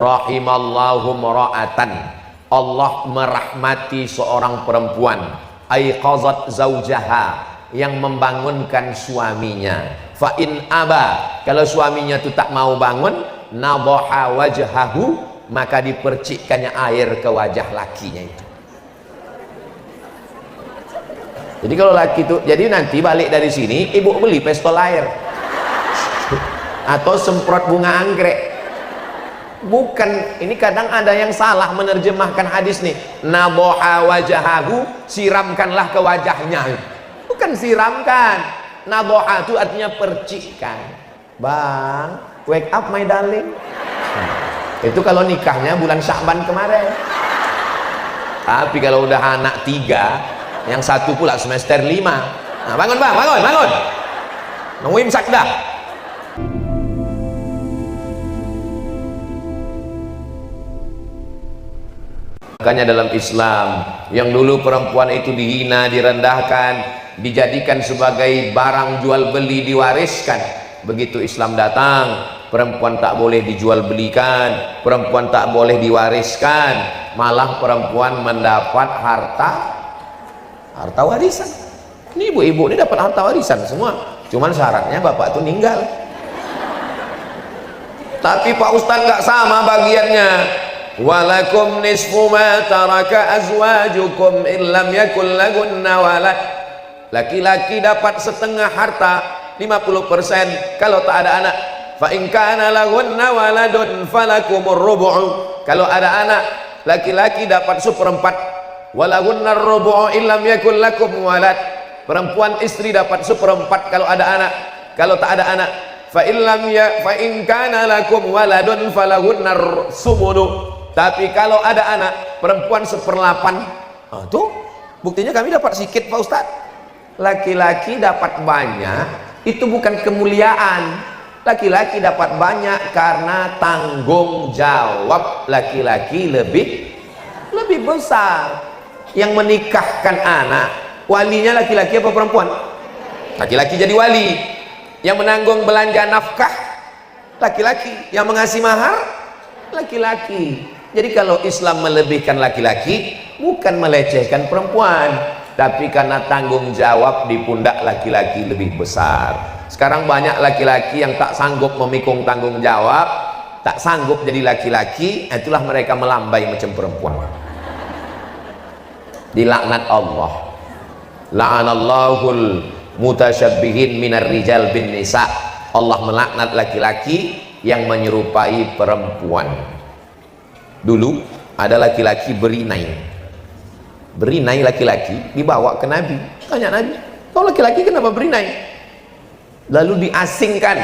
Rahimallahu mra'atan, Allah merahmati seorang perempuan, aiqazat zaujaha, yang membangunkan suaminya. Fa in aba, kalau suaminya itu tak mau bangun, nadhaha wajhahu, maka dipercikkannya air ke wajah lakinya itu. Jadi kalau laki itu, jadi nanti balik dari sini ibu beli pistol air atau semprot bunga anggrek. Bukan, ini kadang ada yang salah menerjemahkan hadis nih, nadhaha wajahahu, siramkanlah ke wajahnya. Bukan siramkan, nadhaha itu artinya percikkan. Bang, wake up my darling. Itu kalau nikahnya bulan Sya'ban kemarin. Tapi kalau udah anak 3, yang 1 pula semester 5, nah, bangun bang, bangun nungguin sakda. Makanya dalam Islam, yang dulu perempuan itu dihina, direndahkan, dijadikan sebagai barang jual beli, diwariskan. Begitu Islam datang, perempuan tak boleh dijual belikan, perempuan tak boleh diwariskan, malah perempuan mendapat harta warisan. Ini ibu-ibu ini dapat harta warisan semua, cuman syaratnya bapak itu meninggal. Tapi Pak Ustadz nggak sama bagiannya. Walakum nisfu ma taraka azwajukum illam yakul lahunna walad. Laki-laki dapat setengah harta, 50% kalau tak ada anak. Fa in kana lahunna waladun falakumur rubu'u. Kalau ada anak, laki-laki dapat 1/4. Walahunnar rubu'u illam yakul lakum walad. Perempuan istri dapat 1/4 kalau ada anak. Kalau tak ada anak, fa in kana lakum waladun falahunnar sumunu. Tapi kalau ada anak, perempuan 1/8. Tuh buktinya kami dapat sedikit Pak Ustadz. Laki-laki dapat banyak itu bukan kemuliaan. Laki-laki dapat banyak karena tanggung jawab laki-laki lebih besar. Yang menikahkan anak, walinya laki-laki apa perempuan? Laki-laki jadi wali. Yang menanggung belanja nafkah, laki-laki. Yang mengasih mahar, laki-laki. Jadi kalau Islam melebihkan laki-laki, bukan melecehkan perempuan, tapi karena tanggung jawab di pundak laki-laki lebih besar. Sekarang banyak laki-laki yang tak sanggup memikul tanggung jawab, tak sanggup jadi laki-laki, itulah mereka melambai macam perempuan. Dilaknat Allah. La'anallahul mutasyabbihin minar rijal bin nisa. Allah melaknat laki-laki yang menyerupai perempuan. Dulu ada laki-laki berinai laki-laki dibawa ke Nabi, tanya Nabi, kau laki-laki kenapa berinai? Lalu diasingkan.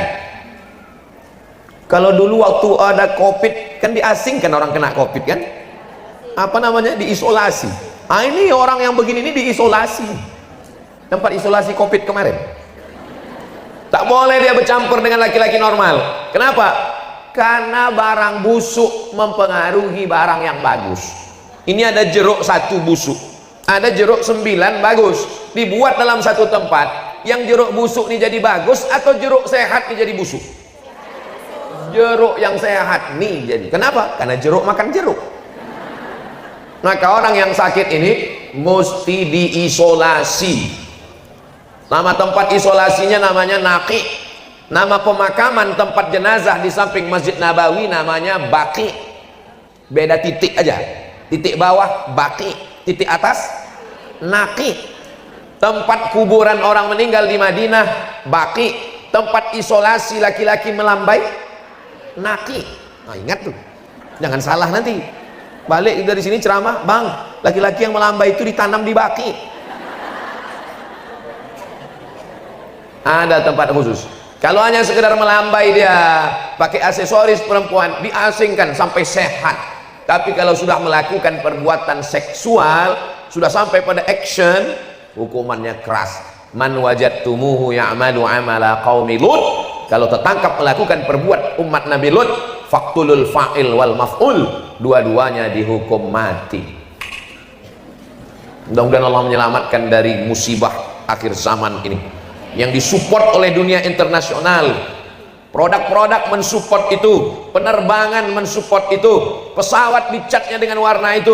Kalau dulu waktu ada COVID kan diasingkan, orang kena COVID kan, apa namanya, diisolasi. Ini orang yang begini ini diisolasi, tempat isolasi COVID kemarin. Tak boleh dia bercampur dengan laki-laki normal. Kenapa? Karena barang busuk mempengaruhi barang yang bagus. Ini ada jeruk 1 busuk, ada jeruk 9 bagus, dibuat dalam satu tempat. Yang jeruk busuk ini jadi bagus atau jeruk sehat ini jadi busuk? Jeruk yang sehat nih jadi. Kenapa? Karena jeruk makan jeruk. Maka orang yang sakit ini mesti diisolasi. Nama tempat isolasinya namanya naqi. Nama pemakaman tempat jenazah di samping Masjid Nabawi namanya Baqi. Beda titik aja. Titik bawah Baqi, titik atas Naqi. Tempat kuburan orang meninggal di Madinah Baqi. Tempat isolasi laki-laki melambai Naqi. Nah, ingat tuh, jangan salah nanti. Balik dari sini ceramah, bang, laki-laki yang melambai itu ditanam di Baqi. Ada tempat khusus. Kalau hanya sekedar melambai dia pakai aksesoris perempuan, diasingkan sampai sehat. Tapi kalau sudah melakukan perbuatan seksual, sudah sampai pada action, hukumannya keras. Man wajadtumuhu ya'malu amala qaumi Lut. Kalau tertangkap melakukan perbuatan umat Nabi Lut, faqtulul fa'il wal maf'ul, dua-duanya dihukum mati. Mudah-mudahan Allah menyelamatkan dari musibah akhir zaman ini yang disupport oleh dunia internasional. produk-produk mensupport itu, penerbangan mensupport itu, pesawat dicatnya dengan warna itu,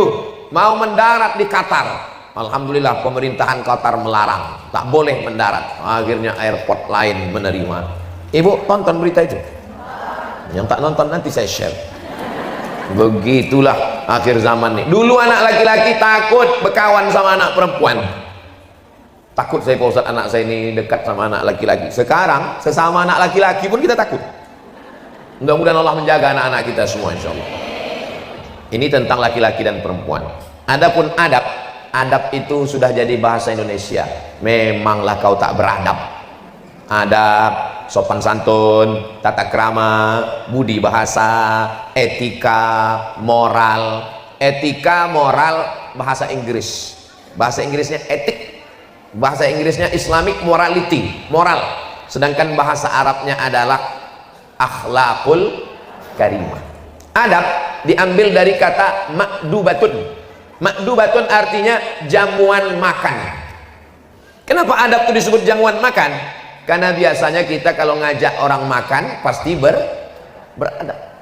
mau mendarat di Qatar. Alhamdulillah pemerintahan Qatar melarang, tak boleh mendarat. Akhirnya airport lain menerima. Ibu tonton berita itu? Yang tak nonton nanti saya share. Begitulah akhir zaman nih. Dulu anak laki-laki takut berkawan sama anak perempuan. Takut saya Pak Ustaz, anak saya ini dekat sama anak laki-laki. Sekarang sesama anak laki-laki pun kita takut. Mudah-mudahan Allah menjaga anak-anak kita semua insya Allah. Ini tentang laki-laki dan perempuan. Adapun adab, adab itu sudah jadi bahasa Indonesia. Memanglah kau tak beradab. Adab, sopan santun, tata krama, budi bahasa, etika, moral. Etika, moral, bahasa Inggris. Bahasa Inggrisnya etik. Bahasa Inggrisnya Islamic morality, moral. Sedangkan bahasa Arabnya adalah akhlakul karimah. Adab diambil dari kata makdubatun. Makdubatun artinya jamuan makan. Kenapa adab itu disebut jamuan makan? Karena biasanya kita kalau ngajak orang makan pasti beradab.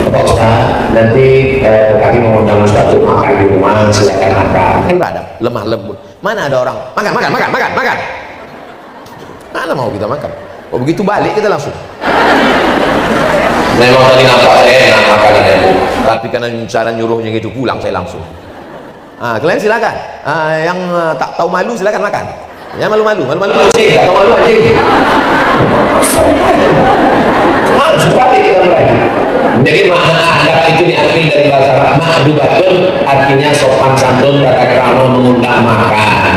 Pak Ustaz, nanti kami mau undang Ustaz untuk makan di rumah, silakan makan. Kan beradab, lemah lembut. Mana ada orang makan. Mana mau kita makan? Oh begitu balik kita langsung. Memang tadi nampak saya enak makan ini, Bu. Tapi karena cara nyuruhnya gitu pulang saya langsung. Kalian silakan. Yang tak tahu malu silakan makan. Ya malu-malu. Anjing, tak tahu malu anjing. Harus balik kita mulai. Jadi makna adab itu diambil dari bahasa Arab. Ma'dubatun artinya sopan santun, tata krama, mengundang makan.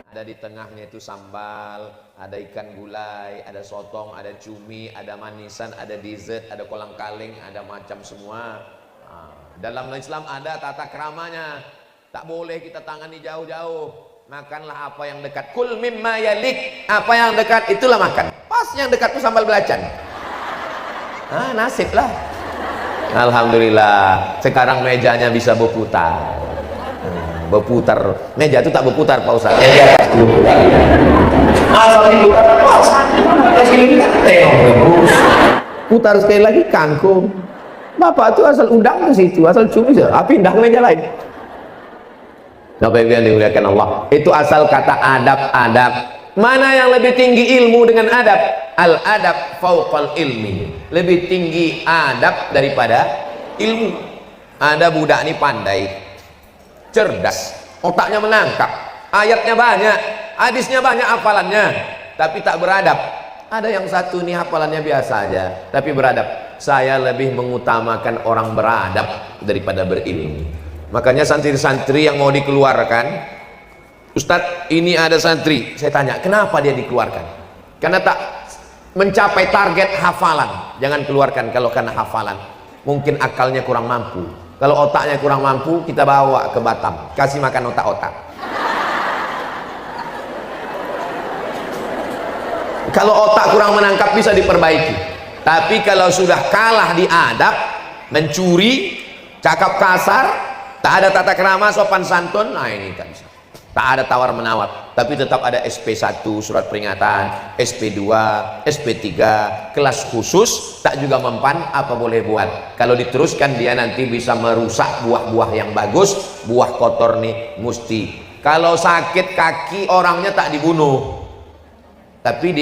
Ada di tengahnya itu sambal, ada ikan gulai, ada sotong, ada cumi, ada manisan, ada dessert, ada kolang kaling, ada macam semua. Dalam Islam ada tata kramanya. Tak boleh kita tangani jauh-jauh. Makanlah apa yang dekat. Kul mimma yalik. Apa yang dekat itulah makan. Pas yang dekat itu sambal belacan. Nasib lah. Alhamdulillah. Sekarang mejanya bisa berputar. Berputar. Meja itu tak berputar Pak Ustaz. Yang di atas itu berputar. Asal diputar pas. Ini kan tengok. Putar sekali lagi kangkung. Bapak itu asal udang ke situ, asal cumi saja. Pindah ke meja lain. Bapak Ibu yang dimuliakan Allah, itu asal kata adab-adab. Mana yang lebih tinggi ilmu dengan adab? Al-adab fauqal ilmi. Lebih tinggi adab daripada ilmu. Ada budak ini pandai, cerdas, otaknya menangkap, ayatnya banyak, hadisnya banyak, hafalannya, tapi tak beradab. Ada yang satu nih hafalannya biasa aja, tapi beradab. Saya lebih mengutamakan orang beradab daripada berilmu. Makanya santri-santri yang mau dikeluarkan, Ustadz ini ada santri, saya tanya kenapa dia dikeluarkan? Karena tak mencapai target hafalan. Jangan keluarkan kalau karena hafalan, mungkin akalnya kurang mampu. Kalau otaknya kurang mampu, kita bawa ke Batam, kasih makan otak-otak. Kalau otak kurang menangkap bisa diperbaiki. Tapi kalau sudah kalah di adab, mencuri, cakap kasar, tak ada tata krama, sopan santun, nah ini tak bisa. Tak ada tawar menawar, tapi tetap ada SP1 surat peringatan, SP2, SP3, kelas khusus, tak juga mempan, apa boleh buat. Kalau diteruskan dia nanti bisa merusak buah-buah yang bagus, buah kotor nih mesti. Kalau sakit kaki orangnya tak dibunuh, tapi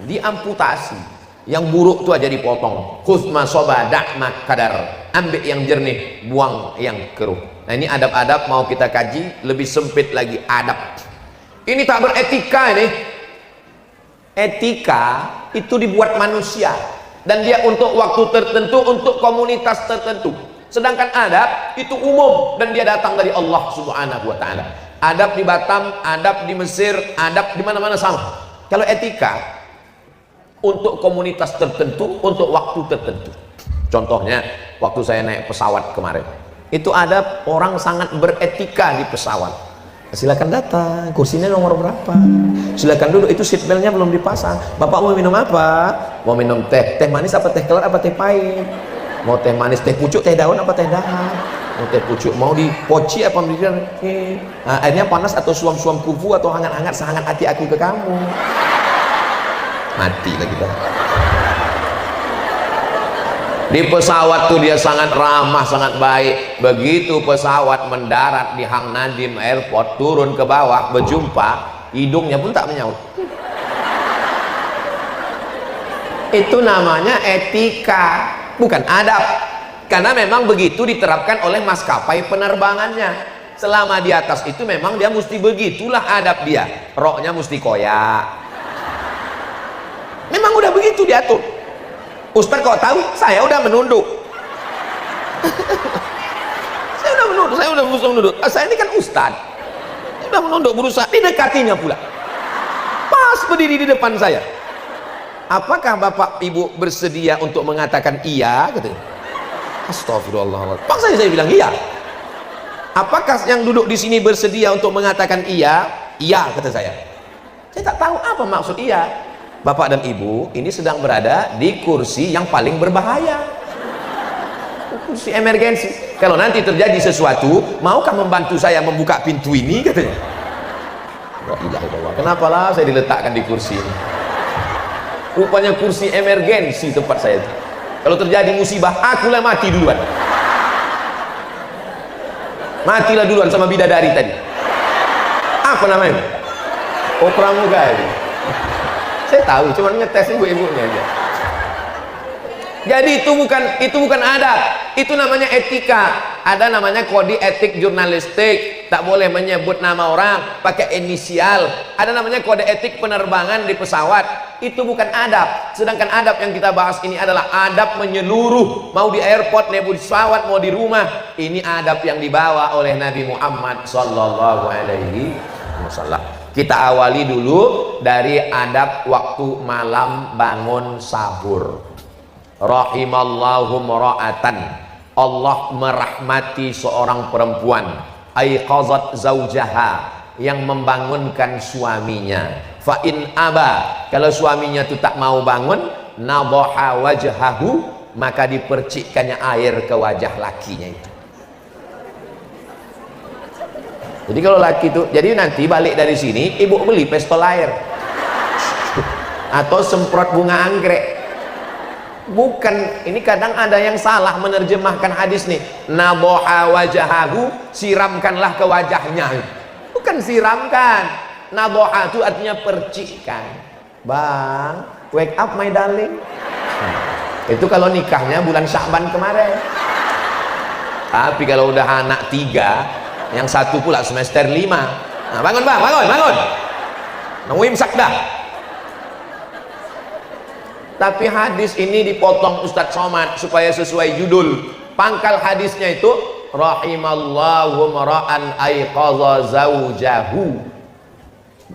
diamputasi. Yang buruk itu aja dipotong. Khuzma soba da'ma kadar. Ambil yang jernih, buang yang keruh. Nah ini adab-adab mau kita kaji lebih sempit lagi adab. Ini tak beretika ini. Etika itu dibuat manusia dan dia untuk waktu tertentu, untuk komunitas tertentu. Sedangkan adab itu umum dan dia datang dari Allah Subhanahu wa taala. Adab di Batam, adab di Mesir, adab di mana-mana sama. Kalau etika untuk komunitas tertentu, untuk waktu tertentu. Contohnya waktu saya naik pesawat kemarin, itu ada orang sangat beretika di pesawat. Silakan datang, kursinya nomor berapa, silakan duduk, itu seat beltnya belum dipasang. Bapak mau minum apa? Mau minum teh manis apa teh kelar apa teh pahit? Mau teh manis, teh pucuk, teh daun apa teh dahar? Mau teh pucuk, mau dipoci apa airnya panas atau suam-suam kufu atau hangat-hangat sehangat hati aku ke kamu. Mati lah kita. Di pesawat tuh dia sangat ramah, sangat baik. Begitu pesawat mendarat di Hang Nadim Airport, turun ke bawah berjumpa, hidungnya pun tak menyaut. Itu namanya etika, bukan adab. Karena memang begitu diterapkan oleh maskapai penerbangannya. Selama di atas itu memang dia mesti begitulah adab dia. Roknya mesti koyak. Memang udah begitu diatur. Ustaz kok tahu? Saya udah menunduk. Saya udah menunduk, saya udah berusaha menunduk. Saya ini kan ustaz. Saya udah menunduk, berusaha didekatinya pula. Pas berdiri di depan saya. Apakah Bapak Ibu bersedia untuk mengatakan iya? Katanya. Astagfirullahaladzim. Paksa saya bilang iya. Apakah yang duduk di sini bersedia untuk mengatakan iya? Iya, kata saya. Saya tak tahu apa maksud iya. Bapak dan Ibu ini sedang berada di kursi yang paling berbahaya. Kursi emergensi. Kalau nanti terjadi sesuatu, maukah membantu saya membuka pintu ini? Katanya. Kenapalah saya diletakkan di kursi ini? Rupanya kursi emergensi tempat saya itu. Kalau terjadi musibah, akulah mati duluan. Matilah duluan sama bidadari tadi. Apa namanya? Oh, pramugari. Saya tahu, cuma ngetes ibu-ibunya aja. Jadi itu bukan adab, itu namanya etika. Ada namanya kode etik jurnalistik, tak boleh menyebut nama orang, pakai inisial. Ada namanya kode etik penerbangan di pesawat, itu bukan adab. Sedangkan adab yang kita bahas ini adalah adab menyeluruh, mau di airport, mau di pesawat, mau di rumah. Ini adab yang dibawa oleh Nabi Muhammad sallallahu alaihi wasallam. Kita awali dulu dari adab waktu malam bangun sahur. Rahimallahu mara'atan, Allah merahmati seorang perempuan aiqazat zaujaha, yang membangunkan suaminya. Fa in aba, kalau suaminya itu tak mau bangun, nadhaha wajhahu, maka dipercikkannya air ke wajah lakinya itu. Jadi kalau laki itu, jadi nanti balik dari sini ibu beli pistol air atau semprot bunga anggrek. Bukan, ini kadang ada yang salah menerjemahkan hadis nih. Nadhaha wajahahu, siramkanlah ke wajahnya. Bukan siramkan. Nadhaha itu artinya percikkan. Bang, wake up my darling. Itu kalau nikahnya bulan Sya'ban kemarin. Tapi kalau udah anak 3, yang satu pula semester 5. Nah, bangun bang, bangun. Nunggu imsak dah. Tapi hadis ini dipotong Ustadz Somad supaya sesuai judul. Pangkal hadisnya itu rahimallahu mara'an aiqadha zaujahu.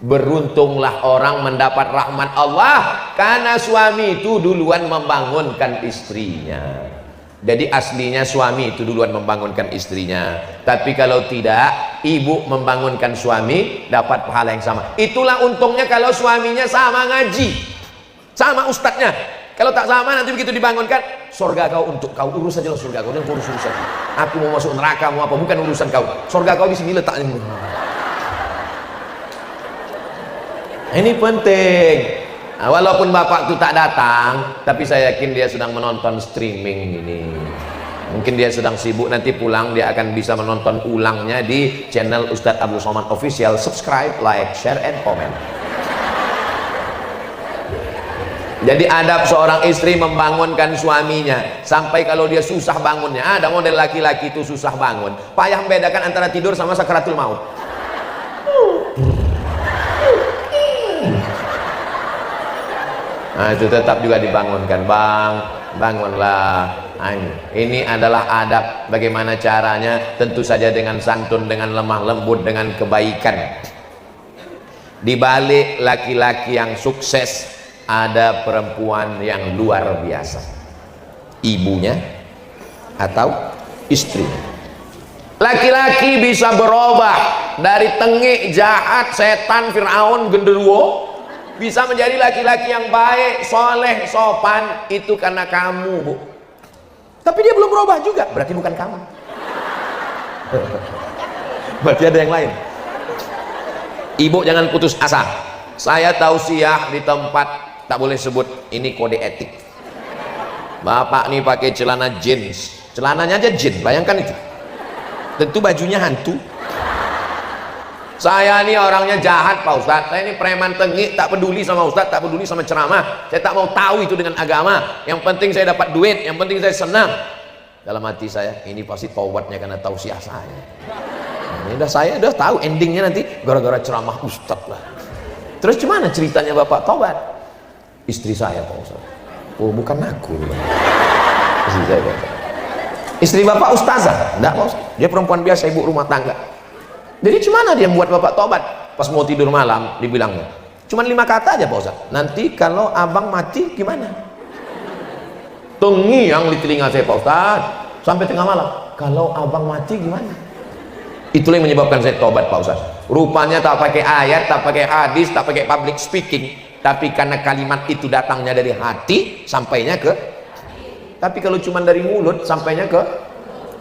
Beruntunglah orang mendapat rahmat Allah karena suami itu duluan membangunkan istrinya. Jadi aslinya suami itu duluan membangunkan istrinya. Tapi kalau tidak, ibu membangunkan suami, dapat pahala yang sama. Itulah untungnya kalau suaminya sama ngaji, sama ustadznya. Kalau tak sama, nanti begitu dibangunkan, surga kau untuk kau, urus saja surga kau, jangan urus urusan. Aku mau masuk neraka mau apa, bukan urusan kau. Surga kau di sini letaknya. Ini penting. Nah, walaupun bapak itu tak datang, tapi saya yakin dia sedang menonton streaming ini. Mungkin dia sedang sibuk, nanti pulang dia akan bisa menonton ulangnya di channel Ustadz Abdul Somad Official. Subscribe, like, share, and comment. Jadi adab seorang istri membangunkan suaminya, sampai kalau dia susah bangunnya. Ada model laki-laki itu susah bangun, payah membedakan antara tidur sama sakaratul maut. Nah, itu tetap juga dibangunkan. Bang, bangunlah. Nah, ini adalah adab. Bagaimana caranya? Tentu saja dengan santun, dengan lemah lembut, dengan kebaikan. Di balik laki-laki yang sukses ada perempuan yang luar biasa, ibunya atau istrinya. Laki-laki bisa berubah dari tengik, jahat, setan, Fir'aun, genderuwo, bisa menjadi laki-laki yang baik, soleh, sopan. Itu karena kamu, Bu. Tapi dia belum berubah juga, berarti bukan kamu. Berarti ada yang lain. Ibu jangan putus asa. Saya tausiah di tempat, tak boleh sebut, ini kode etik. Bapak nih pakai celana jeans, celananya aja jeans, bayangkan itu. Tentu bajunya hantu. Saya ini orangnya jahat Pak Ustadz, saya ini preman tengik, tak peduli sama Ustadz, tak peduli sama ceramah, saya tak mau tahu itu dengan agama, yang penting saya dapat duit, yang penting saya senang. Dalam hati saya, ini pasti taubatnya karena tausiah saya. Ini saya udah tahu endingnya nanti gara-gara ceramah Ustadz lah. Terus gimana ceritanya Bapak taubat? Istri saya Pak Ustadz. Oh bukan aku. Istri saya Pak Ustadz. Istri Bapak ustazah? Enggak Pak Ustadz. Dia perempuan biasa, ibu rumah tangga. Jadi gimana dia buat Bapak taubat? Pas mau tidur malam dibilangnya, cuman 5 kata aja Pak Ustadz. Nanti kalau abang mati gimana? Terngiang di telinga saya Pak Ustadz. Sampai tengah malam. Kalau abang mati gimana? Itulah yang menyebabkan saya tobat Pak Ustaz. Rupanya tak pakai ayat, tak pakai hadis, tak pakai public speaking, tapi karena kalimat itu datangnya dari hati, sampainya ke. Tapi kalau cuma dari mulut, sampainya ke.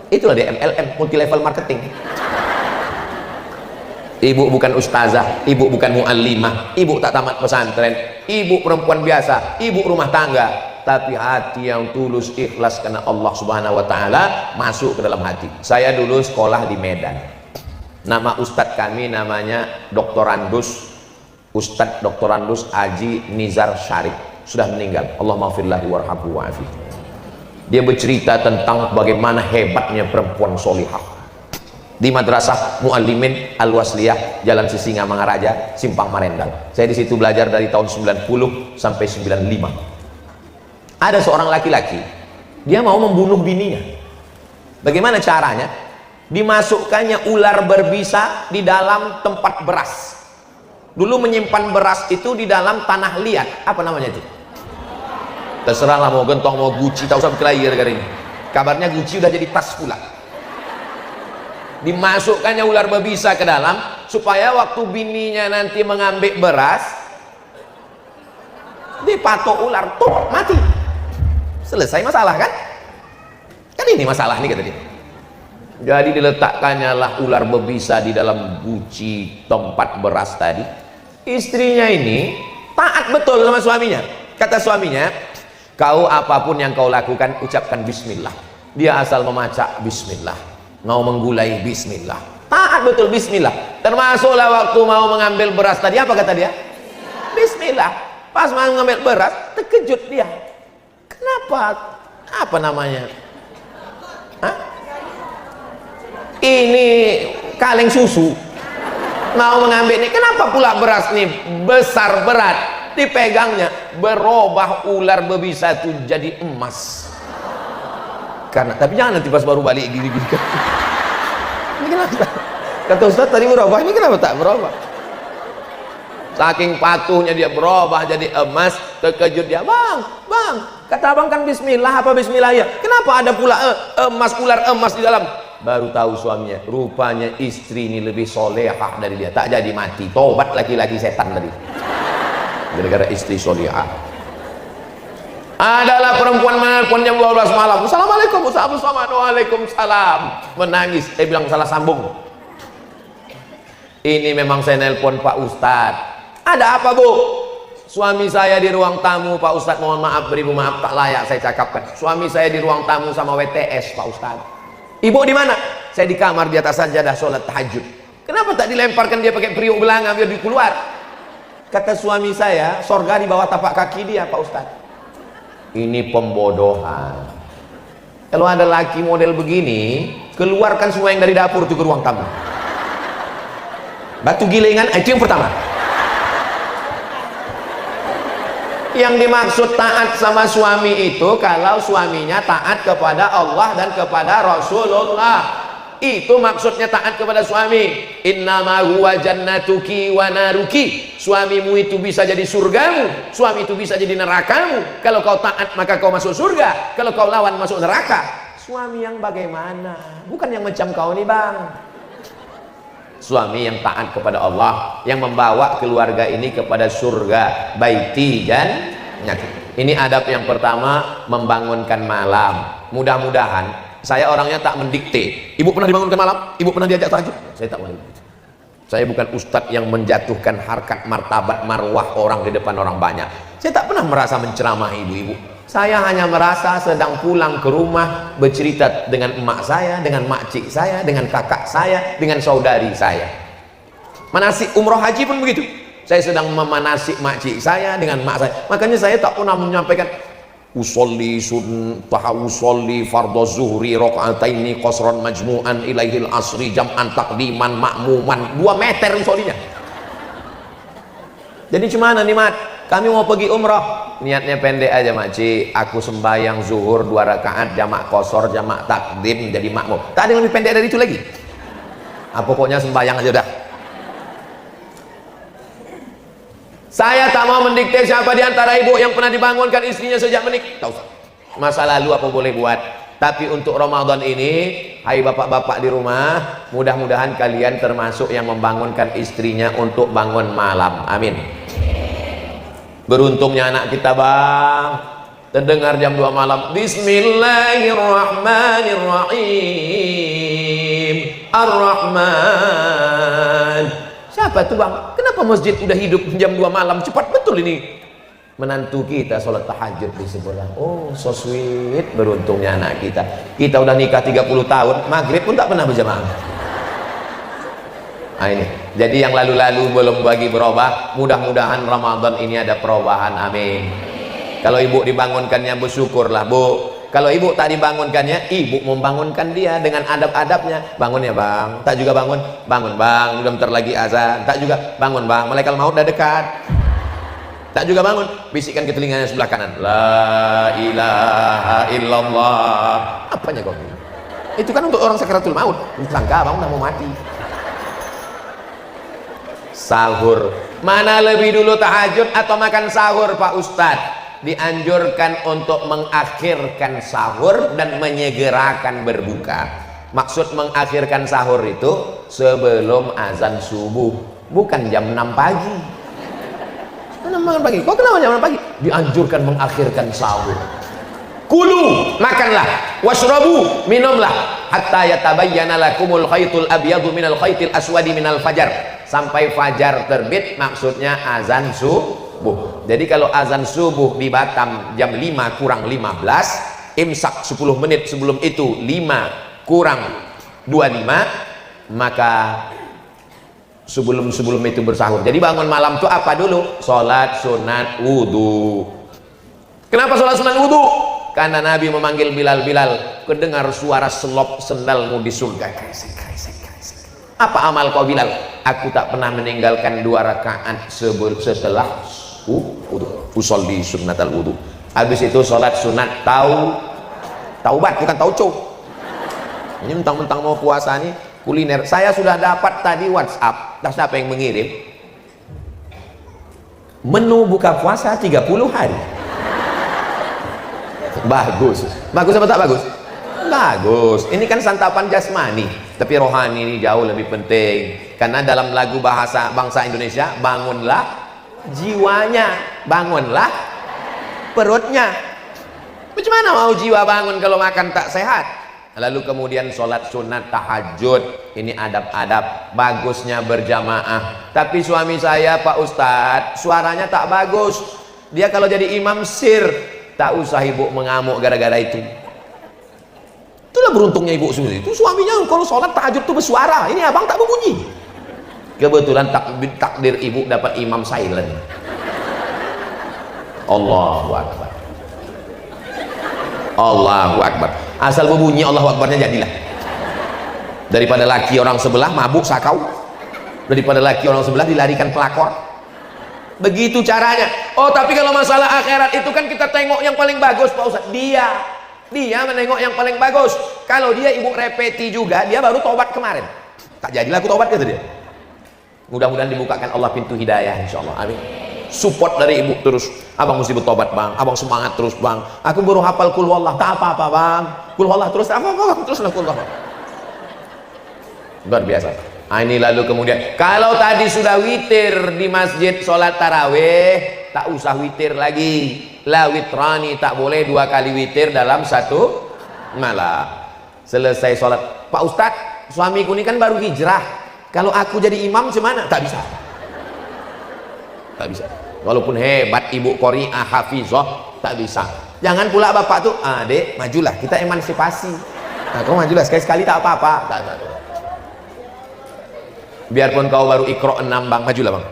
Itulah dia MLM, multi level marketing. Ibu bukan ustazah, ibu bukan muallimah, ibu tak tamat pesantren, ibu perempuan biasa, ibu rumah tangga, tapi hati yang tulus ikhlas karena Allah Subhanahu wa taala masuk ke dalam hati. Saya dulu sekolah di Medan. Nama ustadz kami namanya Dr. Andus, Ustadz Dr. Andus Haji Nizar Syarif, sudah meninggal. Allah maghfirlahu warhamhu wa'afi. Dia bercerita tentang bagaimana hebatnya perempuan solihah di Madrasah Muallimin Al-Wasliyah, Jalan Sisinga Mangaraja, Simpang Marendal. Saya di situ belajar dari tahun 90 sampai 95. Ada seorang laki-laki, dia mau membunuh bininya. Bagaimana caranya? Dimasukkannya ular berbisa di dalam tempat beras. Dulu menyimpan beras itu di dalam tanah liat, apa namanya itu? Terserahlah mau gentong mau guci, tak usah berkelahi gara-gara ini. Kabarnya guci udah jadi tas pula. Dimasukkannya ular berbisa ke dalam supaya waktu bininya nanti mengambil beras, dipatok ular, tuh mati. Selesai masalah kan? Kan ini masalah nih kata dia. Jadi diletakkannya lah ular berbisa di dalam guci tempat beras tadi. Istrinya ini taat betul sama suaminya. Kata suaminya, kau apapun yang kau lakukan ucapkan bismillah. Dia asal memacak bismillah, mau menggulai bismillah, taat betul bismillah. Termasuklah waktu mau mengambil beras tadi, apa kata dia? Bismillah. Pas mau mengambil beras, terkejut dia. Kenapa? Apa namanya? Hah? Ini kaleng susu. Mau mengambil ini, kenapa pula beras nih besar berat? Dipegangnya, berubah ular berbisa itu jadi emas. Karena, tapi jangan nanti pas baru balik gini-gini. Ini kenapa? Kata Ustaz tadi berubah, ini kenapa tak berubah? Saking patuhnya dia berubah jadi emas, terkejut dia. Bang, kata abang kan bismillah, apa bismillah ya? Kenapa ada pula emas, ular emas di dalam? Baru tahu suaminya, rupanya istri ini lebih solehah dari dia, tak jadi mati. Tobat laki-laki setan tadi, gara-gara istri solehah. Adalah perempuan menelpon jam 12 malam. Assalamualaikum Ustaz Somad. Waalaikumsalam. Menangis, bilang salah sambung. Ini memang saya nelpon Pak Ustadz. Ada apa Bu? Suami saya di ruang tamu Pak Ustadz, mohon maaf, beribu maaf tak layak saya cakapkan. Suami saya di ruang tamu sama WTS Pak Ustadz. Ibu di mana? Saya di kamar di atas sajadah sholat tahajud. Kenapa tak dilemparkan dia pakai periuk belanga biar dia keluar? Kata suami saya, sorga di bawah tapak kaki dia Pak Ustadz. Ini pembodohan. Kalau ada laki model begini, keluarkan semua yang dari dapur itu ke ruang tamu. Batu gilingan, itu yang pertama. Yang dimaksud taat sama suami itu kalau suaminya taat kepada Allah dan kepada Rasulullah. Itu maksudnya taat kepada suami. Innama huwa jannatuki wa naruki. Suamimu itu bisa jadi surgamu, suami itu bisa jadi nerakamu. Kalau kau taat maka kau masuk surga, kalau kau lawan masuk neraka. Suami yang bagaimana? Bukan yang macam kau nih Bang. Suami yang taat kepada Allah, yang membawa keluarga ini kepada surga. Baiti dan nyati. Ini adab yang pertama, membangunkan malam. Mudah-mudahan, saya orangnya tak mendikte. Ibu pernah dibangunkan malam? Ibu pernah diajak tahajud? Saya tak mau. Saya bukan ustadz yang menjatuhkan harkat martabat marwah orang di depan orang banyak. Saya tak pernah merasa menceramahi ibu-ibu. Saya hanya merasa sedang pulang ke rumah bercerita dengan emak saya, dengan makcik saya, dengan kakak saya, dengan saudari saya. Manasik umroh haji pun begitu. Saya sedang memanasik makcik saya dengan mak saya. Makanya saya tak pernah menyampaikan usolli fardhu zuhri rakaataini qasran majmu'an ilaihil asri jam'an takdiman ma'muman. 2 meter usollinya. Jadi cuma nih Mat, kami mau pergi umrah, niatnya pendek aja makcik, aku sembahyang zuhur 2 rakaat jamak qasar jamak takdim jadi makmum. Tak ada yang lebih pendek dari itu lagi. Pokoknya sembahyang aja udah. Saya tak mau mendikte siapa di antara ibu yang pernah dibangunkan istrinya sejak menikah. Tahu, masa lalu apa boleh buat. Tapi untuk Ramadan ini, hai bapak-bapak di rumah, mudah-mudahan kalian termasuk yang membangunkan istrinya untuk bangun malam. Amin. Beruntungnya anak kita bang, terdengar jam 2 malam Bismillahirrahmanirrahim Ar-Rahman. Siapa tuh bang? Kenapa masjid udah hidup jam 2 malam? Cepat betul ini. Menantu kita sholat tahajud di sebelah. Oh so sweet. Beruntungnya anak kita. Kita udah nikah 30 tahun, maghrib pun tak pernah berjamaah. Nah ini, jadi yang lalu-lalu belum bagi berubah, mudah-mudahan Ramadan ini ada perubahan, amin. Kalau ibu dibangunkannya bersyukurlah bu. Kalau ibu tak dibangunkannya, ibu membangunkan dia dengan adab-adabnya. Bangun ya bang, tak juga bangun, bangun bang, udah bentar lagi azan, tak juga bangun bang, malaikat maut udah dekat. Tak juga bangun, bisikkan ke telinganya sebelah kanan, la ilaha illallah. Apanya kau? Itu kan untuk orang sakaratul maut, sangka bang udah mau mati. Sahur, mana lebih dulu tahajud atau makan sahur Pak Ustadz? Dianjurkan untuk mengakhirkan sahur dan menyegerakan berbuka. Maksud mengakhirkan sahur itu sebelum azan subuh, bukan jam 6 pagi. 6 pagi, kok kenapa jam 6 pagi? Dianjurkan mengakhirkan sahur. Kulu, makanlah, washrabu, minumlah, hatta yatabayyana lakumul khaytul abyadu minal khaytil aswadi minal fajar, sampai fajar terbit, maksudnya azan subuh. Jadi kalau azan subuh di Batam jam 5 kurang 15, imsak 10 menit sebelum itu 5 kurang 25, maka sebelum itu bersahur. Jadi bangun malam itu apa dulu? Sholat sunat wudhu. Kenapa sholat sunat wudhu? Karena Nabi memanggil Bilal, kedengar suara selop sendalmu di surga. Apa amal kau Bilal? Aku tak pernah meninggalkan 2 rakaat setelah usolli sunnatal wudu. Habis itu sholat sunat taubat, bukan tauco. Ini mentang-mentang mau puasa nih kuliner. Saya sudah dapat tadi WhatsApp, tak siapa yang mengirim menu buka puasa 30 hari. Bagus apa tak bagus? Bagus. Ini kan santapan jasmani, tapi rohani ini jauh lebih penting. Karena dalam lagu bahasa bangsa Indonesia, bangunlah jiwanya, bangunlah perutnya. Bagaimana mau jiwa bangun kalau makan tak sehat? Lalu kemudian sholat sunat tahajud, ini adab-adab. Bagusnya berjamaah. Tapi suami saya Pak Ustadz, suaranya tak bagus. Dia kalau jadi imam sir. Tak usah ibu mengamuk gara-gara itu. Itulah beruntungnya ibu sendiri. Itu suaminya kalau sholat tahajud tuh bersuara. Ini abang tak berbunyi. Kebetulan takdir ibu dapat imam silent. Allahu Akbar. Allahu Akbar. Asal berbunyi Allahu Akbarnya jadilah. Daripada laki orang sebelah mabuk sakau, daripada laki orang sebelah dilarikan pelakor. Begitu caranya. Oh tapi kalau masalah akhirat itu kan kita tengok yang paling bagus Pak Ustadz. Dia menengok yang paling bagus. Kalau dia ibu repeti juga, dia baru tobat kemarin. Tak jadilah aku tobat kata dia. Mudah-mudahan dibukakan Allah pintu hidayah insyaallah. Amin. Support dari ibu terus. Abang mesti bertobat bang. Abang semangat terus bang. Aku baru hafal kul wallah. Tak apa-apa bang. Kul wallah terus apa-apa. Terus kul wallah. Luar biasa. Nah, ini lalu kemudian kalau tadi sudah witir di masjid sholat taraweh, tak usah witir lagi. La witrani, tak boleh 2 kali witir dalam 1 malam. Selesai sholat, Pak Ustadz suamiku ini kan baru hijrah, kalau aku jadi imam gimana? Tak bisa, tak bisa. Walaupun hebat ibu qori'ah hafizah, tak bisa. Jangan pula bapak tuh, dek majulah, kita emansipasi. Nah, kau majulah sekali-sekali tak apa-apa. Tak. Biarpun kau baru Iqra 6 bang, majulah bang.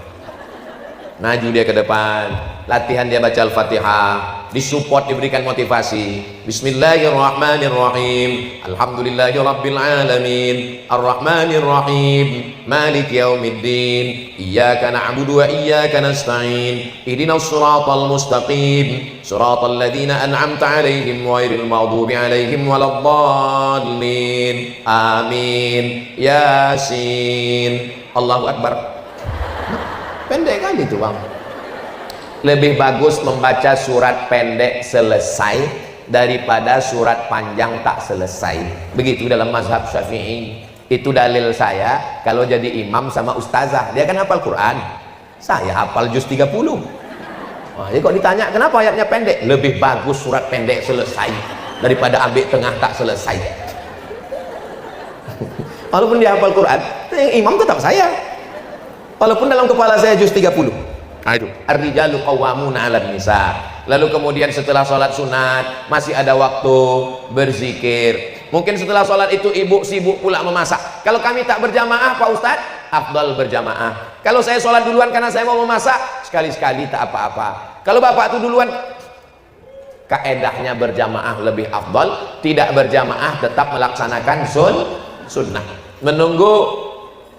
Maju dia ke depan, latihan dia baca Al-Fatihah, disupport, diberikan motivasi. Bismillahirrahmanirrahim. Alhamdulillahirabbil alamin. Arrahmanirrahim. Maliki yaumiddin. Iyyaka na'budu wa iyyaka nasta'in. Ihdinas siratal mustaqim. Siratal ladzina an'amta 'alaihim ghairil maghdubi 'alaihim waladdallin. Amin. Yasin. Allahu akbar. Pendek kali itu bang. Lebih bagus membaca surat pendek selesai daripada surat panjang tak selesai. Begitu dalam mazhab Syafi'i. Itu dalil saya kalau jadi imam sama ustazah, dia kan hafal Quran, saya hafal juz 30. Jadi kok ditanya kenapa ayatnya pendek, lebih bagus surat pendek selesai daripada ambil tengah tak selesai. Walaupun dia hafal Quran, imam tetap saya. Walaupun dalam kepala saya juz 30. Itu ar-rijalu qawwamuna 'alan nisa. Lalu kemudian setelah sholat sunat masih ada waktu berzikir. Mungkin setelah sholat itu ibu sibuk pula memasak. Kalau kami tak berjamaah Pak Ustadz, afdal berjamaah. Kalau saya sholat duluan karena saya mau memasak, sekali-sekali tak apa-apa. Kalau bapak itu duluan, kaedahnya berjamaah lebih afdal. Tidak berjamaah tetap melaksanakan sunnah. Menunggu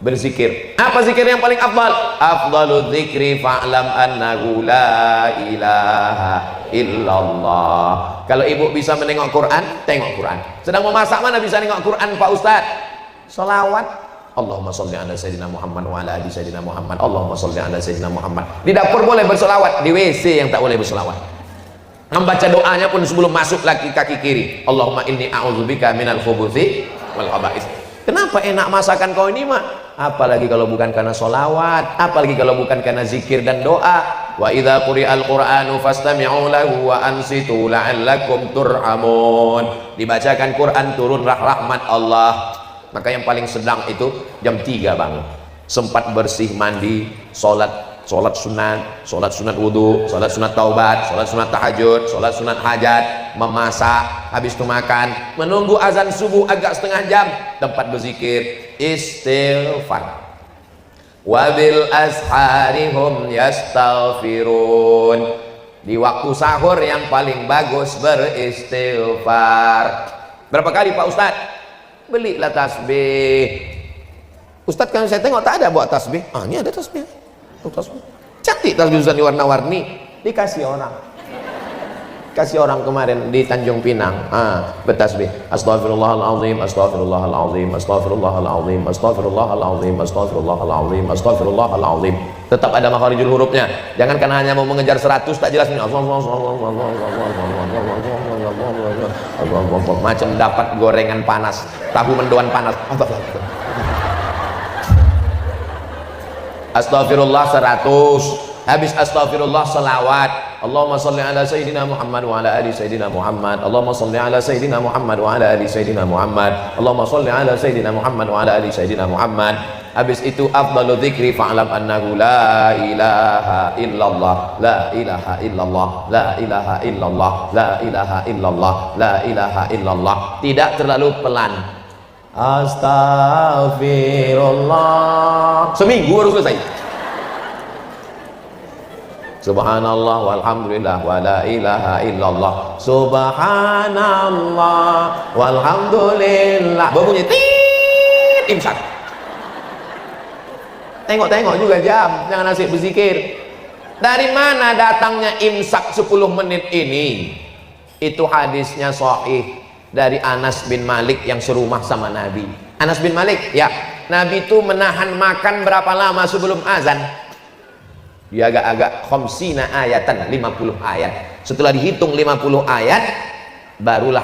berzikir. Apa zikir yang paling afdal? Afdalu dzikri fa'lam annahu la ilaha illallah. Kalau ibu bisa menengok Quran, tengok Quran. Sedang memasak mana bisa nengok Quran Pak Ustaz? Salawat. Allahumma sholli ala sayyidina Muhammad wa ala ali sayyidina Muhammad. Allahumma sholli ala sayyidina Muhammad. Di dapur boleh bersolawat, di WC yang tak boleh bersolawat. Membaca doanya pun sebelum masuk kaki kiri. Allahumma inni a'udzubika minal khubuthi wal khaba'ith. Kenapa enak masakan kau ini mak? Apalagi kalau bukan karena solawat, apalagi kalau bukan karena zikir dan doa. Wa idza quri'al qur'anu fastami'u lahu wa ansitu la'allakum turhamun. Dibacakan Quran turunlah rahmat Allah. Maka yang paling sedang itu jam 3 bangun, sempat bersih mandi, sholat sunat wudu, sholat sunat taubat, sholat sunat tahajud, sholat sunat hajat, memasak, habis itu makan, menunggu azan subuh agak setengah jam, tempat berzikir, istighfar. Wabil asharihum yastaghfirun. Di waktu sahur yang paling bagus beristighfar. Berapa kali Pak Ustadz? Belilah tasbih. Ustadz kan saya tengok tak ada buat tasbih. Ini ada tasbih. Cantik tasbih Ustaz warna-warni, dikasih orang. Kasih orang kemarin di Tanjung Pinang, bertasbih astaghfirullahalazim, astaghfirullahalazim, astaghfirullahalazim, astaghfirullahalazim, astaghfirullahalazim, astaghfirullahalazim. Tetap ada makharijul hurufnya. Jangan karena hanya mau mengejar 100 tak jelas macam dapat gorengan panas, tahu mendoan panas. Astaghfirullah 100, habis astaghfirullah salawat. Allahumma sholli ala sayyidina Muhammad wa ala ali sayyidina Muhammad. Allahumma sholli ala sayyidina Muhammad wa ala ali sayyidina Muhammad. Allahumma sholli ala sayyidina Muhammad wa ala ali sayyidina Muhammad. Habis itu afdalu dzikri fa'lam annahu la ilaha illallah, la ilaha illallah, la ilaha illallah, la ilaha illallah, la ilaha illallah. Tidak terlalu pelan. Astaghfirullah. Seminggu baru selesai. Subhanallah walhamdulillah wa la ilaha illallah. Subhanallah walhamdulillah. Berbunyi tit, imsak. Tengok-tengok juga jam, jangan asik berzikir. Dari mana datangnya imsak 10 menit ini? Itu hadisnya sahih dari Anas bin Malik yang serumah sama Nabi. Anas bin Malik, ya, Nabi itu menahan makan berapa lama sebelum azan? Dia agak-agak khamsina ayatan, 50 ayat. Setelah dihitung 50 ayat, baru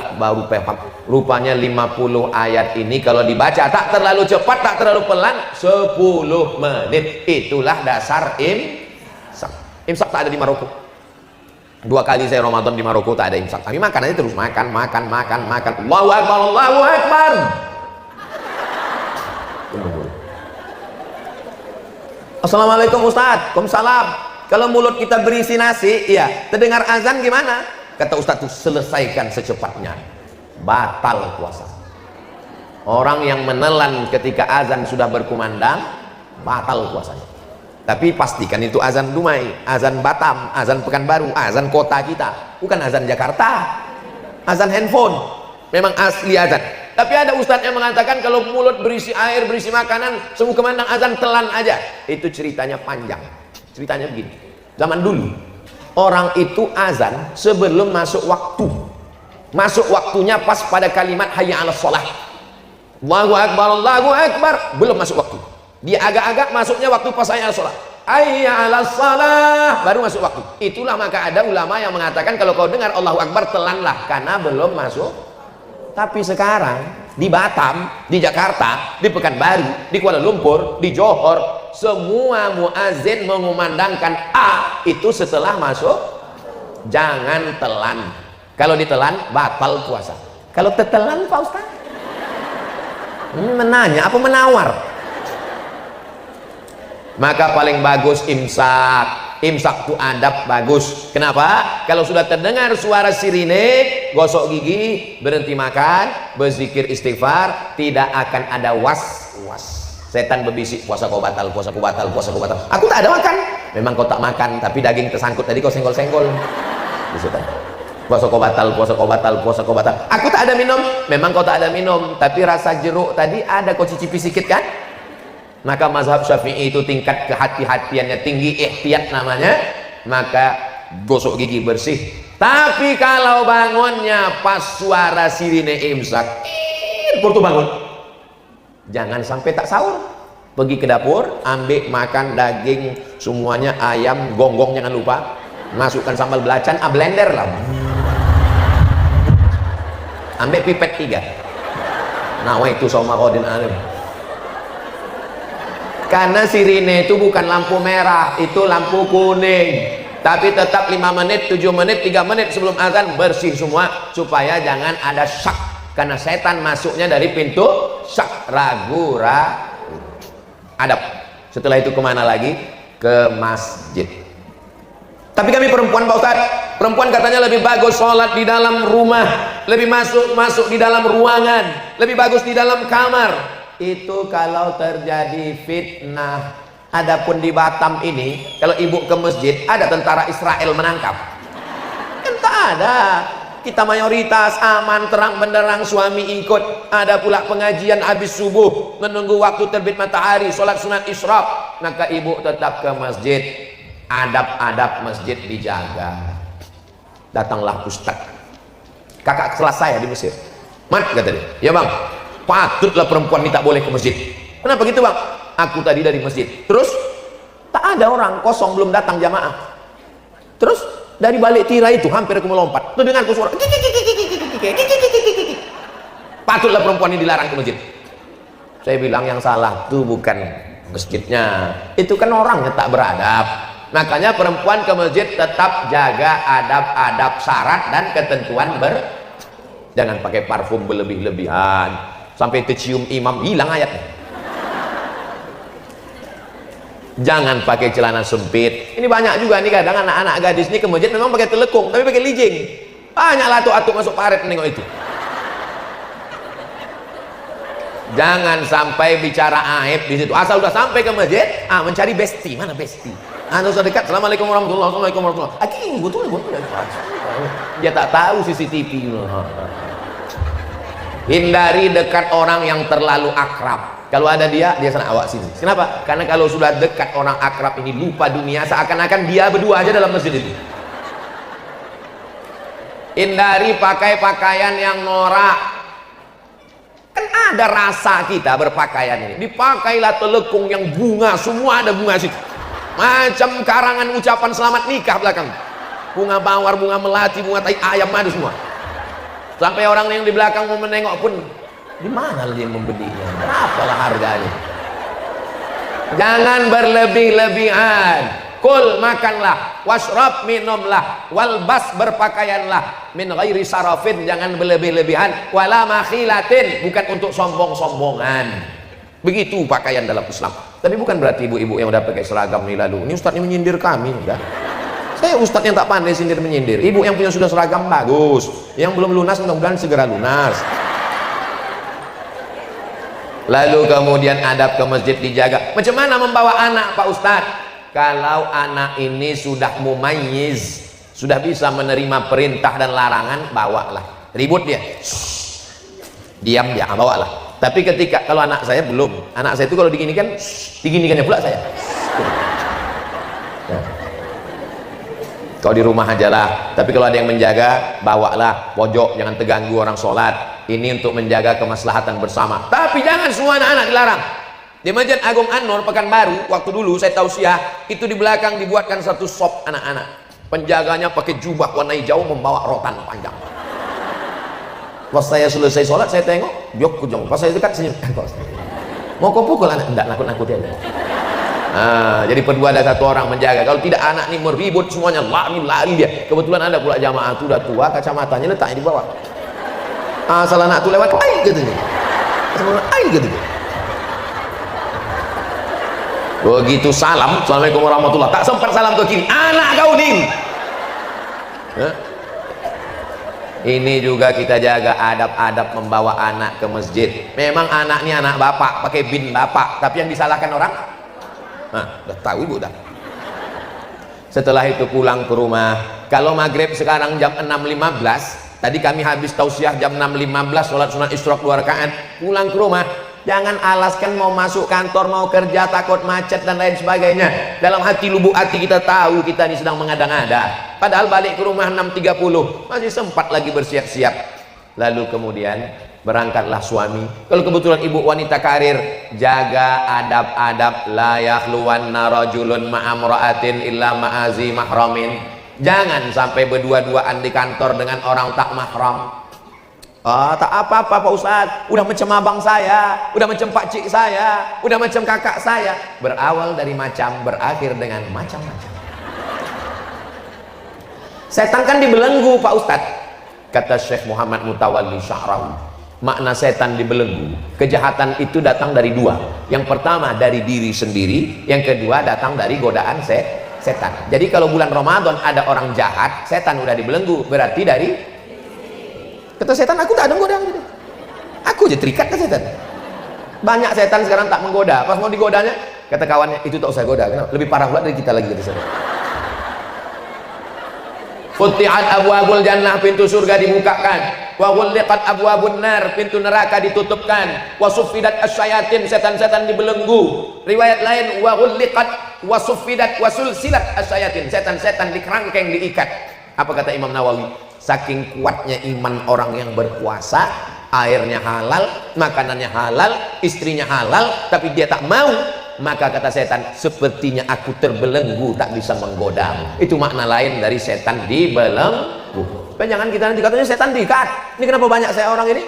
paham. Rupanya 50 ayat ini kalau dibaca tak terlalu cepat, tak terlalu pelan, 10 menit. Itulah dasar imsak. Imsak tak ada di Maroko. 2 kali saya Ramadan di Maroko tak ada imsak. Kami makan aja terus, makan. Allahu Akbar, Allahu Akbar. Assalamualaikum Ustaz. Waalaikumsalam. Kalau mulut kita berisi nasi, iya, terdengar azan gimana? kata Ustaz tuh selesaikan secepatnya, batal puasa. Orang yang menelan ketika azan sudah berkumandang, batal puasanya. Tapi pastikan itu azan Dumai, azan Batam, azan Pekanbaru, azan kota kita, bukan azan Jakarta, azan handphone. Memang asli azan. Tapi ada ustadz yang mengatakan kalau mulut berisi air, berisi makanan, semua kemandang azan, telan aja. Itu ceritanya panjang. Ceritanya begini, zaman dulu orang itu azan sebelum masuk waktu. Masuk waktunya pas pada kalimat hayya 'alas shalah. Allahu akbar, Allahu akbar, belum masuk waktu. Dia agak-agak masuknya waktu pas hayya 'alas shalah. Hayya 'alas shalah, baru masuk waktu. Itulah maka ada ulama yang mengatakan kalau kau dengar Allahu akbar, telanlah karena belum masuk. Tapi sekarang di Batam, di Jakarta, di Pekanbaru, di Kuala Lumpur, di Johor, semua muazin mengumandangkan A itu setelah masuk. Jangan telan. Kalau ditelan batal puasa. Kalau tetelan Pak Ustaz, ini menanya apa menawar? Maka paling bagus imsak. Imsak itu adab bagus. Kenapa? Kalau sudah terdengar suara sirine, gosok gigi, berhenti makan, berzikir istighfar, tidak akan ada was-was. Setan berbisik, puasa kau batal, puasa kau batal, puasa kau batal. Aku tak ada makan. Memang kau tak makan, tapi daging tersangkut tadi kau senggol-senggol. Puasa kau batal, puasa kau batal, puasa kau batal. Aku tak ada minum. Memang kau tak ada minum, tapi rasa jeruk tadi ada kau cicipi sikit kan? Maka mazhab Syafi'i itu tingkat kehati-hatiannya tinggi, ihtiyat namanya. Maka gosok gigi bersih. Tapi kalau bangunnya pas suara sirine imsak, baru bangun, jangan sampai tak sahur. Pergi ke dapur, ambil makan daging semuanya, ayam, gonggong jangan lupa, masukkan sambal belacan, blender lah, ambil pipet 3. Nah itu sama kodin alim. Karena sirine itu bukan lampu merah, itu lampu kuning. Tapi tetap 5 menit, 7 menit, 3 menit sebelum azan bersih semua, supaya jangan ada syak. Karena setan masuknya dari pintu syak, ragu. Adab. Setelah itu kemana lagi? Ke masjid. Tapi kami perempuan Pak Ustaz, perempuan katanya lebih bagus sholat di dalam rumah, lebih masuk di dalam ruangan, lebih bagus di dalam kamar. Itu kalau terjadi fitnah. Adapun di Batam ini, kalau ibu ke masjid, ada tentara Israel menangkap. Kan tak ada. Kita mayoritas aman, terang benderang, suami ikut. Ada pula pengajian habis subuh, menunggu waktu terbit matahari, sholat sunat isyraq. Maka ibu tetap ke masjid. Adab-adab masjid dijaga. Datanglah ustaz, kakak kelas saya di Mesir. Mat, kata dia, ya bang, patutlah perempuan ini tak boleh ke masjid. Kenapa gitu bang? Aku tadi dari masjid, terus tak ada orang, kosong, belum datang jamaah. Terus dari balik tirai itu hampir aku melompat, tuh dengarku suara, patutlah perempuan ini dilarang ke masjid. Saya bilang yang salah tuh bukan masjidnya, itu kan orangnya tak beradab. Makanya perempuan ke masjid tetap jaga adab-adab syarat dan ketentuan jangan pakai parfum berlebih-lebihan sampai tercium imam hilang ayatnya. Jangan pakai celana sempit. Ini banyak juga nih kadang anak-anak gadis ini ke masjid memang pakai telekung tapi pakai lijing. Banyaklah atuk-atuk masuk paret nengok itu. Jangan sampai bicara aib di situ. Asal udah sampai ke masjid, mencari besti. Mana besti? Anda sudah dekat. Assalamualaikum warahmatullahi wabarakatuh. Betul. Dia tak tahu CCTV. Hindari dekat orang yang terlalu akrab. Kalau ada dia sana awak sini. Kenapa? Karena kalau sudah dekat orang akrab ini lupa dunia, seakan-akan dia berdua aja dalam masjid itu. Hindari pakai pakaian yang norak. Kan ada rasa kita berpakaian ini. Dipakailah telekung yang bunga, semua ada bunga situ. Macam karangan ucapan selamat nikah belakang. Bunga mawar, bunga melati, bunga tai ayam, ada semua. Sampai orang yang di belakang mau menengok pun, di mana dia membelinya? Berapalah harganya? Jangan berlebih-lebihan. Kul makanlah, washrab minumlah, walbas berpakaianlah, min ghairi sarafin, jangan berlebih-lebihan, wala makhilatin, bukan untuk sombong-sombongan. Begitu pakaian dalam Islam. Tapi bukan berarti ibu-ibu yang udah pakai seragam nih lalu, ini ustaz ini menyindir kami, enggak. Saya Katanya ustadz yang tak pandai sindir menyindir. Ibu yang punya sudah seragam bagus, yang belum lunas mudah-mudahan segera lunas. Lalu kemudian adab ke masjid dijaga. Macam mana membawa anak Pak Ustadz? Kalau anak ini sudah mumayyiz, sudah bisa menerima perintah dan larangan, bawalah. Ribut dia, diam dia, bawalah. Tapi ketika kalau anak saya belum, anak saya itu kalau diginikan, diginikannya pula saya. Ya. Kau di rumah aja lah. Tapi kalau ada yang menjaga, bawalah pojok, jangan terganggu orang sholat. Ini untuk menjaga kemaslahatan bersama. Tapi jangan semua anak-anak dilarang. Di Masjid Agung An-Nur Pekanbaru, waktu dulu saya tausiah, itu di belakang dibuatkan satu shop anak-anak. Penjaganya pakai jubah warna hijau membawa rotan panjang. Pas saya selesai sholat, saya tengok, biok kujong. Pas saya dekat senyum. Mau kau pukul anak? Enggak, nakut-nakutin aja. Nah, jadi berdua ada satu orang menjaga. Kalau tidak anak ini meribut semuanya, lari dia. Kebetulan ada pula jamaah itu udah tua, kacamatanya letaknya di bawah. Asal anak itu lewat, ai katanya. Ai katanya. Begitu salam, assalamualaikum warahmatullah. Tak sempat salam ke kiri, anak kau ning. Ini juga kita jaga adab-adab membawa anak ke masjid. Memang anak ini anak bapak, pakai bin bapak, tapi yang disalahkan orang. Nah, udah tahu ibu dah. Setelah itu pulang ke rumah. Kalau maghrib sekarang jam 6.15. Tadi kami habis tausiah jam 6.15, sholat sunat isyraq 2 rakaat, pulang ke rumah. Jangan alaskan mau masuk kantor, mau kerja, takut macet dan lain sebagainya. Dalam hati, lubuk hati kita tahu kita ini sedang mengada-ngada. Padahal balik ke rumah 6.30, masih sempat lagi bersiap-siap. Lalu kemudian berangkatlah suami. Kalau kebetulan ibu wanita karir, jaga adab-adab. La yakhluwanna rajulun ma'amra'atin illa ma'azi mahramin. Jangan sampai berdua-duaan di kantor dengan orang tak mahram. Tak apa-apa Pak Ustadz, udah macam abang saya, udah macam pakcik saya, udah macam kakak saya. Berawal dari macam, berakhir dengan macam-macam. Setan kan dibelenggu Pak Ustadz. Kata Syekh Muhammad Mutawalli Sya'rawi, makna setan dibelenggu, kejahatan itu datang dari dua. Yang pertama dari diri sendiri, yang kedua datang dari godaan setan. Jadi kalau bulan Ramadan ada orang jahat, setan udah dibelenggu, berarti dari kata setan, aku tak ada godaan gitu. Aku aja terikat ke setan. Banyak setan sekarang tak menggoda. Pas mau digodanya, kata kawannya, itu tak usah goda. Kenapa? Lebih parah pula dari kita lagi, kata setan. Futihat abwabul jannah, pintu surga dibukakan. Wa ghulliqat abwabun nar, pintu neraka ditutupkan. Wa suffidat asyayatin, setan-setan dibelenggu. Riwayat lain, wa ghulliqat wa suffidat wa sulsilat asyayatin, setan-setan dikerangkeng, diikat. Apa kata Imam Nawawi? Saking kuatnya iman orang yang berpuasa, airnya halal, makanannya halal, istrinya halal, tapi dia tak mau, maka kata setan, sepertinya aku terbelenggu, tak bisa menggoda. Itu makna lain dari setan dibelenggu. Jangan kita nanti katanya setan diikat. Ini kenapa banyak saya orang ini?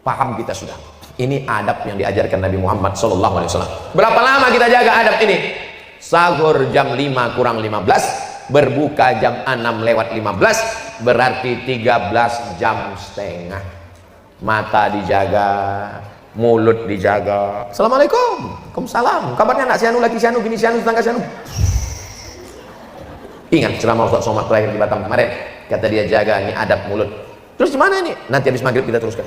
Paham kita sudah. Ini adab yang diajarkan Nabi Muhammad SAW. Berapa lama kita jaga adab ini? Sahur jam 5 kurang 15, berbuka jam 6 lewat 15, berarti 13 jam setengah. Mata dijaga, mulut dijaga. Assalamualaikum, waalaikumsalam. Kabarnya nak sianu lagi sianu, bini sianu, tetangga sianu. Ingat ceramah Ustaz Somad terakhir di Batam kemarin, kata dia jaga ini adab mulut. Terus gimana ini? Nanti habis maghrib kita teruskan.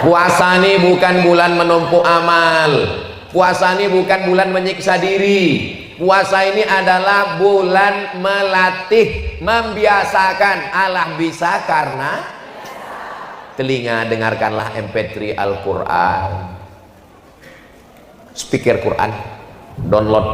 Puasa ini bukan bulan menumpuk amal. Puasa ini bukan bulan menyiksa diri. Puasa ini adalah bulan melatih, membiasakan. Allah bisa karena telinga, dengarkanlah MP3 Al-Quran, speaker Quran, download,